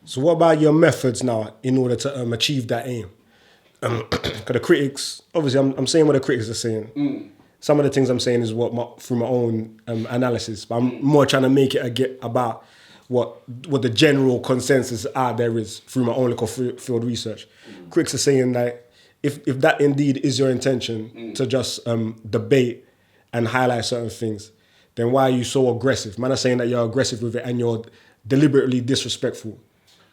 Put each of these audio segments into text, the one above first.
So what about your methods now in order to achieve that aim? Because the critics, obviously I'm saying what the critics are saying. Some of the things I'm saying is through my own analysis, but I'm more trying to make it about what the general consensus out there is through my own little field research. Critics are saying that if that indeed is your intention to just debate and highlight certain things, then why are you so aggressive? Man are saying that you're aggressive with it and you're deliberately disrespectful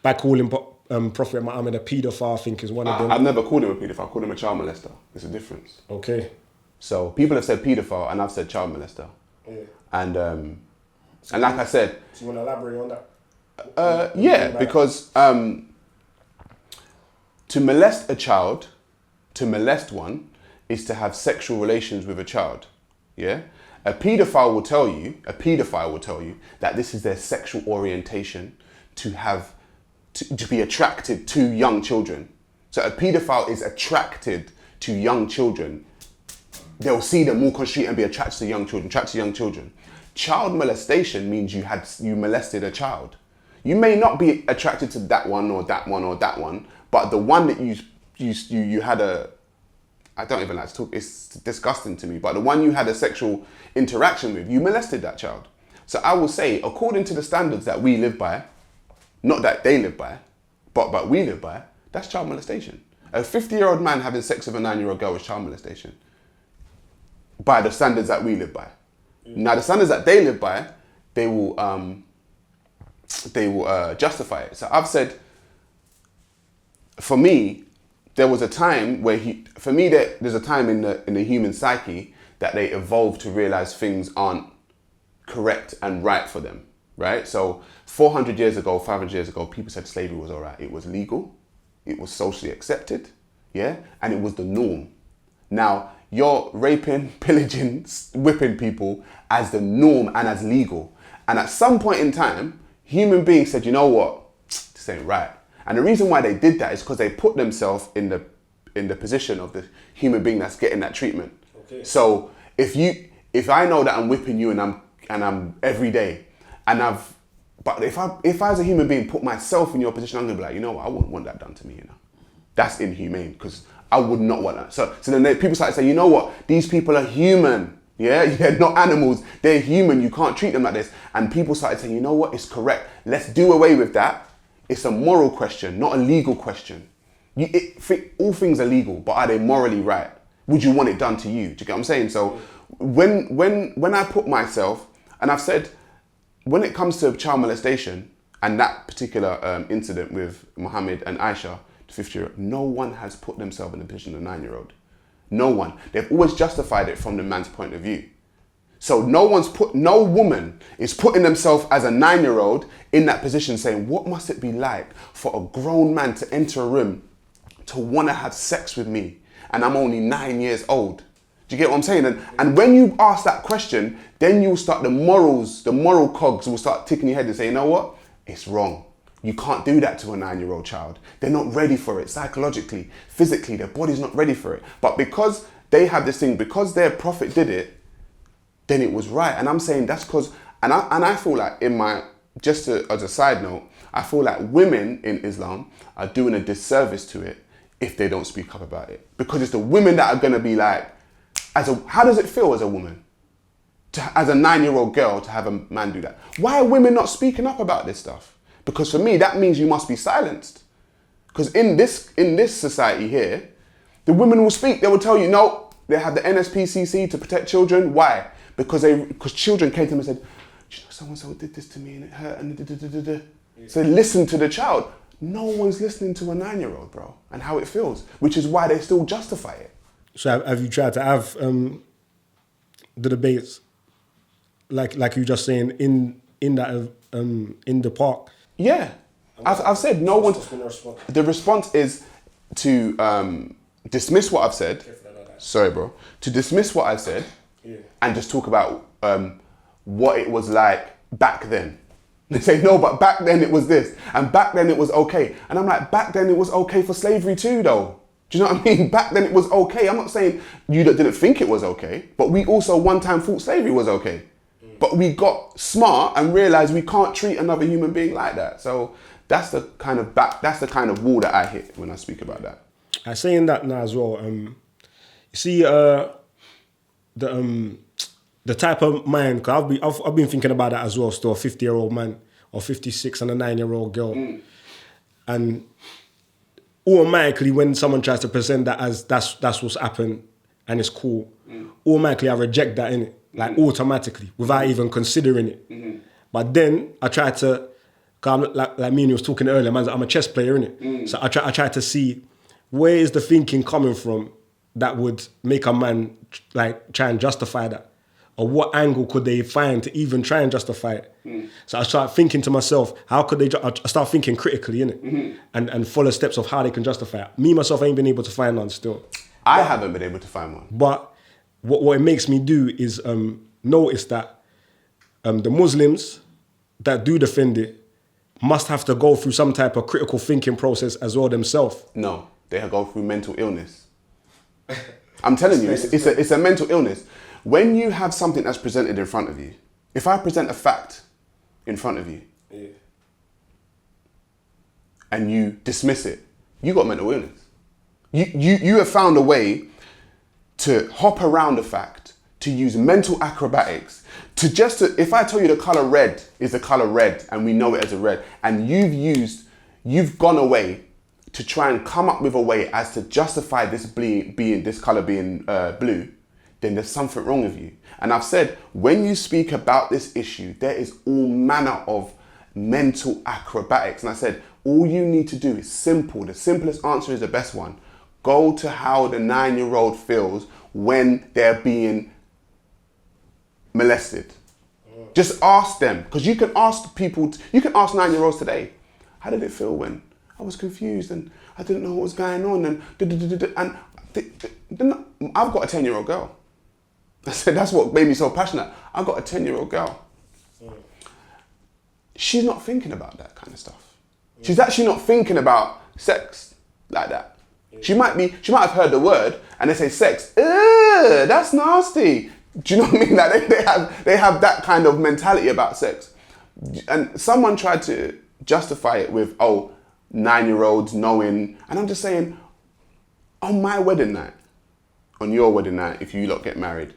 by calling Prophet Muhammad a paedophile. I think is one of them. I've never called him a paedophile. I called him a child molester. There's a difference. Okay. So people have said paedophile and I've said child molester. Yeah. And like I said... So you want to elaborate on that? Yeah, because to molest a child, to molest one, is to have sexual relations with a child. Yeah? A paedophile will tell you that this is their sexual orientation to be attracted to young children. So a paedophile is attracted to young children. They'll see them walk on the street and be attracted to young children. Child molestation means you molested a child. You may not be attracted to that one or that one or that one, but the one that you had I don't even like to talk, it's disgusting to me, but the one you had a sexual interaction with, you molested that child. So I will say, according to the standards that we live by, not that they live by, but we live by, that's child molestation. A 50-year-old man having sex with a 9-year-old girl is child molestation. By the standards that we live by. Now the standards that they live by, they will justify it. So I've said, for me, there was a time where there's a time in the human psyche that they evolved to realize things aren't correct and right for them, right? So 400 years ago, 500 years ago, people said slavery was all right. It was legal, it was socially accepted, yeah, and it was the norm. Now, you're raping, pillaging, whipping people as the norm and as legal. And at some point in time, human beings said, you know what, this ain't right. And the reason why they did that is because they put themselves in the position of the human being that's getting that treatment. Okay. So if I know that I'm whipping you and I'm every day, but if I as a human being put myself in your position, I'm gonna be like, you know what, I wouldn't want that done to me, you know. That's inhumane because I would not want that. So then people start to say, you know what, these people are human. Yeah, they're not animals, they're human, you can't treat them like this. And people started saying, you know what, it's correct. Let's do away with that. It's a moral question, not a legal question. All things are legal, but are they morally right? Would you want it done to you? Do you get what I'm saying? So when I put myself, and I've said, when it comes to child molestation and that particular incident with Muhammad and Aisha, the 50-year-old, no one has put themselves in the position of a 9-year-old. No one. They've always justified it from the man's point of view. So no woman is putting themselves as a 9-year-old in that position saying, what must it be like for a grown man to enter a room to want to have sex with me and I'm only 9 years old? Do you get what I'm saying? And when you ask that question, then you'll start the moral cogs will start ticking your head and say, you know what? It's wrong. You can't do that to a 9-year-old child. They're not ready for it psychologically, physically, their body's not ready for it. But because they have this thing, because their prophet did it, then it was right. And I'm saying that's because, and I feel like as a side note, I feel like women in Islam are doing a disservice to it if they don't speak up about it. Because it's the women that are going to be like, how does it feel as a woman? As a 9-year-old girl to have a man do that? Why are women not speaking up about this stuff? Because for me, that means you must be silenced. Because in this society here, the women will speak. They will tell you, no, they have the NSPCC to protect children. Why? Because children came to them and said, you know, so-and-so did this to me and it hurt. And So listen to the child. No one's listening to a 9-year-old, bro, and how it feels, which is why they still justify it. So have you tried to have the debates, like you just saying, in the park? Yeah, I've said no one. The response is to dismiss what I've said. Sorry, bro. To dismiss what I've said, and just talk about what it was like back then. They say no, but back then it was this, and back then it was okay. And I'm like, back then it was okay for slavery too, though. Do you know what I mean? Back then it was okay. I'm not saying you didn't think it was okay, but we also one time thought slavery was okay. But we got smart and realized we can't treat another human being like that. So That's the kind of wall that I hit when I speak about that. I saying that now as well. You see, the type of mind, cause I've been thinking about that as well. Still, a 50-year-old man or 56 and a 9-year-old girl, and automatically when someone tries to present that as that's what's happened and it's cool, automatically I reject that in it, like automatically without even considering it. But then I try to, cause like me and you was talking earlier, man, I'm a chess player, innit? So I try to see where is the thinking coming from that would make a man like try and justify that, or what angle could they find to even try and justify it. So I start thinking to myself, how could they? I start thinking critically, innit? And follow steps of how they can justify it. Me myself ain't been able to find none still. I haven't been able to find one. But what it makes me do is notice that the Muslims that do defend it must have to go through some type of critical thinking process as well themselves. No, they go through mental illness. I'm telling you, it's a mental illness. When you have something that's presented in front of you, if I present a fact in front of you, and you dismiss it, you got mental illness. You have found a way to hop around the fact, to use mental acrobatics, if I tell you the color red is the color red and we know it as a red, and you've gone away to try and come up with a way as to justify this color being blue, then there's something wrong with you. And I've said, when you speak about this issue, there is all manner of mental acrobatics. And I said, all you need to do is simple. The simplest answer is the best one. Go to how the 9-year-old feels when they're being molested. Just ask them, because you can ask 9-year-olds today, how did it feel when I was confused and I didn't know what was going on, and I've got a 10-year-old girl. I said, that's what made me so passionate. I've got a 10-year-old girl. She's not thinking about that kind of stuff. She's actually not thinking about sex like that. She might have heard the word and they say sex. That's nasty. Do you know what I mean? Like they have that kind of mentality about sex. And someone tried to justify it with, 9-year-olds knowing, and I'm just saying, on my wedding night, on your wedding night, if you lot get married,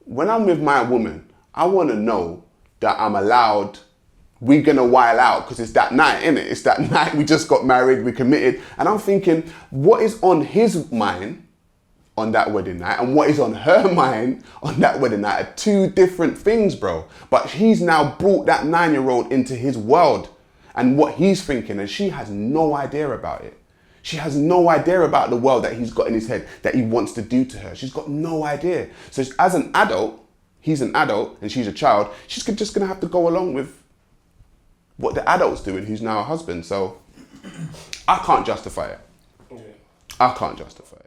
when I'm with my woman, I want to know that I'm allowed, we're going to while out because it's that night, innit? It's that night, we just got married, we committed. And I'm thinking, what is on his mind on that wedding night and what is on her mind on that wedding night are two different things, bro. But he's now brought that 9-year-old into his world and what he's thinking, and she has no idea about it. She has no idea about the world that he's got in his head that he wants to do to her. She's got no idea. So as an adult, he's an adult and she's a child, she's just going to have to go along with what the adult's doing, who's now a husband. So I can't justify it. I can't justify it.